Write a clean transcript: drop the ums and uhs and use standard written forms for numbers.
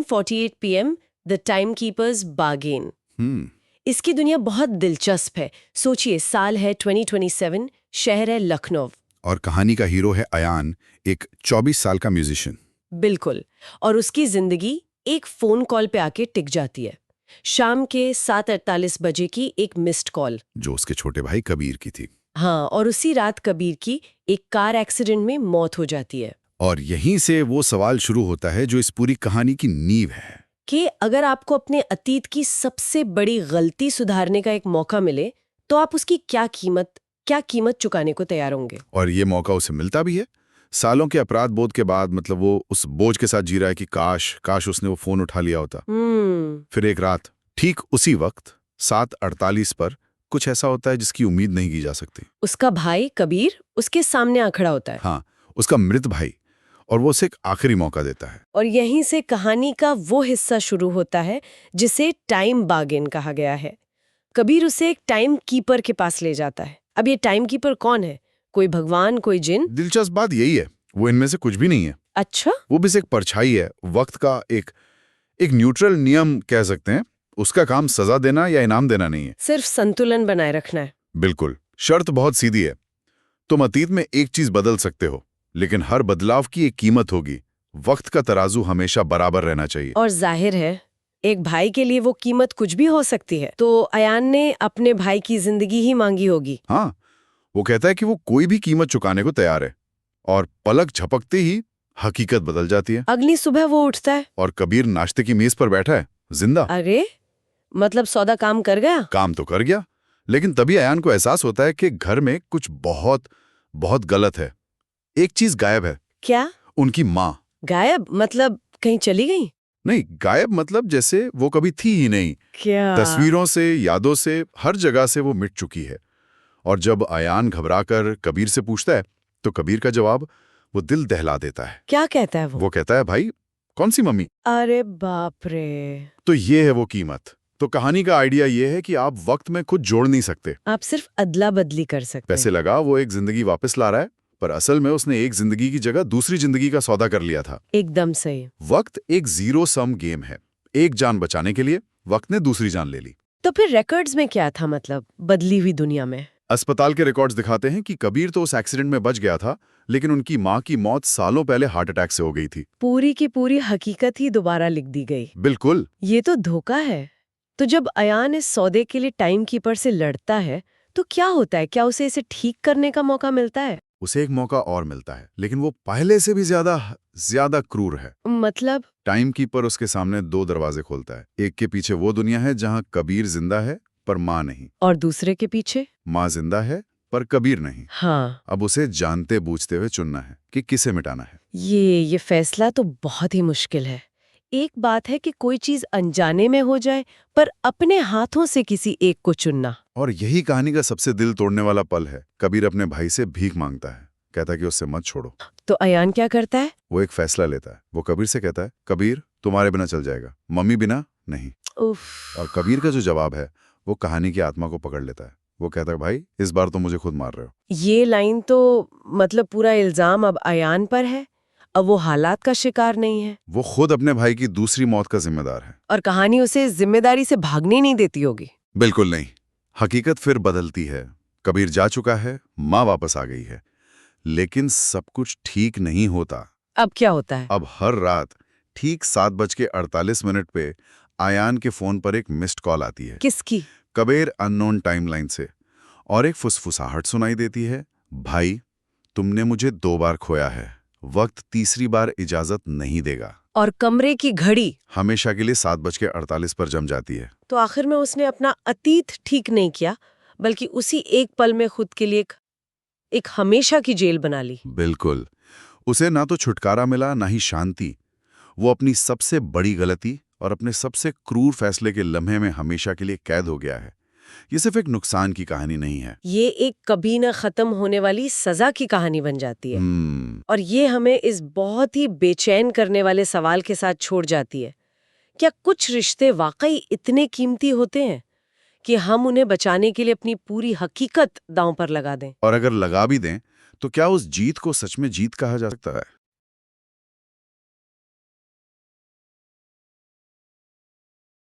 48 PM the time keepers bargain. इसकी दुनिया बहुत दिलचस्प है। सोचिए, साल है 2027, शहर है लखनऊ। और कहानी का हीरो है अयान, एक 24 साल का म्यूजिशियन। बिल्कुल। और उसकी जिंदगी एक फोन कॉल पे आके टिक जाती है। शाम के 7:48 बजे की एक मिस्ड कॉल, जो उसके छोटे भाई कबीर की थी। हाँ, और उसी रात कबीर की एक कार एक्सीडेंट में मौत हो जाती है। और यहीं से वो सवाल शुरू होता है जो इस पूरी कहानी की नींव है। कि अगर आपको अपने अतीत की सबसे बड़ी गलती सुधारने का एक मौका मिले, तो आप उसकी क्या कीमत चुकाने को तैयार होंगे? और ये मौका उसे मिलता भी है। सालों के अपराध बोध के बाद, मतलब वो उस बोझ के साथ जी रहा है कि काश उसने वो फोन उठा लिया होता। फिर एक रात, ठीक उसी वक्त 7:48 पर कुछ ऐसा होता है जिसकी उम्मीद नहीं की जा सकती। उसका भाई कबीर उसके सामने आ खड़ा होता है। हाँ, उसका मृत भाई, और वो उसे एक आखिरी मौका देता है। और यहीं से कहानी का वो हिस्सा शुरू होता है जिसे टाइम बार्गेन कहा गया है। कबीर उसे एक टाइम कीपर के पास ले जाता है। अब ये टाइम कीपर कौन है? कोई भगवान, कोई जिन? दिलचस्प बात यही है, वो इनमें से कुछ भी नहीं है। अच्छा। वो बस एक परछाई है, वक्त का एक न्यूट्रल नियम कह सकते हैं। उसका काम सजा देना या इनाम देना नहीं है, सिर्फ संतुलन बनाए रखना है। बिल्कुल। शर्त बहुत सीधी है, तुम अतीत में एक चीज बदल सकते हो, लेकिन हर बदलाव की एक कीमत होगी। वक्त का तराजू हमेशा बराबर रहना चाहिए। और जाहिर है, एक भाई के लिए वो कीमत कुछ भी हो सकती है। तो अयान ने अपने भाई की जिंदगी ही मांगी होगी। हाँ, वो कहता है कि वो कोई भी कीमत चुकाने को तैयार है, और पलक झपकते ही हकीकत बदल जाती है। अगली सुबह वो उठता है और कबीर नाश्ते की मेज पर बैठा है, जिंदा। अरे, मतलब सौदा काम कर गया। काम तो कर गया, लेकिन तभी अयान को एहसास होता है कि घर में कुछ बहुत बहुत गलत है। एक चीज गायब है। क्या? उनकी माँ। गायब मतलब कहीं चली गई? नहीं, गायब मतलब जैसे वो कभी थी ही नहीं। क्या? तस्वीरों से, यादों से, हर जगह से वो मिट चुकी है। और जब अयान घबराकर कबीर से पूछता है, तो कबीर का जवाब वो दिल दहला देता है। क्या कहता है वो? वो कहता है, भाई कौन सी मम्मी। अरे बाप रे। तो ये है वो कीमत। तो कहानी का आइडिया ये है कि आप वक्त में खुद जोड़ नहीं सकते। आप सिर्फ अदला बदली कर सकते पैसे हैं। लगा वो एक जिंदगी वापस ला रहा है, पर असल में उसने एक जिंदगी की जगह दूसरी जिंदगी का सौदा कर लिया था। एकदम सही। वक्त एक जीरो सम गेम है। एक जान बचाने के लिए वक्त ने दूसरी जान ले ली। तो फिर रिकॉर्ड्स में क्या था, मतलब बदली हुई दुनिया में? अस्पताल के रिकॉर्ड्स दिखाते हैं कि कबीर तो उस एक्सीडेंट में बच गया था, लेकिन उनकी माँ की मौत सालों पहले हार्ट अटैक से हो गई थी। पूरी की पूरी हकीकत ही दोबारा लिख दी गई। बिल्कुल। ये तो धोखा है। तो जब अयान इस सौदे के लिए टाइम कीपर से लड़ता है, तो क्या होता है? क्या उसे इसे ठीक करने का मौका मिलता है? उसे एक मौका और मिलता है, लेकिन वो पहले से भी ज्यादा ज्यादा क्रूर है। मतलब? टाइम कीपर उसके सामने दो दरवाजे खोलता है। एक के पीछे वो दुनिया है जहां कबीर जिंदा है पर माँ नहीं। और दूसरे के पीछे? माँ जिंदा है पर कबीर नहीं। हाँ। अब उसे जानते बूझते हुए चुनना है कि किसे मिटाना है। ये फैसला तो बहुत ही मुश्किल है। एक बात है कि कोई चीज अनजाने में हो जाए, पर अपने हाथों से किसी एक को चुनना। और यही कहानी का सबसे दिल तोड़ने वाला पल है। कबीर अपने भाई से भीख मांगता है, कहता है कि उससे मत छोड़ो। तो अयान क्या करता है? वो एक फैसला लेता है। वो कबीर से कहता है, कबीर तुम्हारे बिना चल जाएगा, मम्मी बिना नहीं। उफ। और कबीर का जो जवाब है वो कहानी की आत्मा को पकड़ लेता है। वो कहता है, भाई इस बार तो मुझे खुद मार रहे हो। ये लाइन तो मतलब पूरा इल्जाम अब अयान पर है। अब वो हालात का शिकार नहीं है। वो खुद अपने भाई की दूसरी मौत का जिम्मेदार है। और कहानी उसे जिम्मेदारी से भागने नहीं देती होगी। बिल्कुल नहीं। हकीकत फिर बदलती है। कबीर जा चुका है, माँ वापस आ गई है, लेकिन सब कुछ ठीक नहीं होता। अब क्या होता है? अब हर रात ठीक 7:48 पे आयान के फोन पर एक मिस्ड कॉल आती है। किसकी? कबीर अननोन टाइमलाइन से। और एक फुसफुसाहट सुनाई देती है, भाई तुमने मुझे 2 बार खोया है, वक्त तीसरी बार इजाजत नहीं देगा। और कमरे की घड़ी हमेशा के लिए 7:48 पर जम जाती है। तो आखिर में उसने अपना अतीत ठीक नहीं किया, बल्कि उसी एक पल में खुद के लिए एक हमेशा की जेल बना ली। बिल्कुल। उसे ना तो छुटकारा मिला, ना ही शांति। वो अपनी सबसे बड़ी गलती और अपने सबसे क्रूर फैसले के लम्हे में हमेशा के लिए कैद हो गया है। ये सिर्फ एक नुकसान की कहानी नहीं है। ये एक कभी न खत्म होने वाली सजा की कहानी बन जाती है। और ये हमें इस बहुत ही बेचैन करने वाले सवाल के साथ छोड़ जाती है, क्या कुछ रिश्ते वाकई इतने कीमती होते हैं कि हम उन्हें बचाने के लिए अपनी पूरी हकीकत दांव पर लगा दें? और अगर लगा भी दें, तो क्या उस जीत को सच में जीत कहा जा सकता है?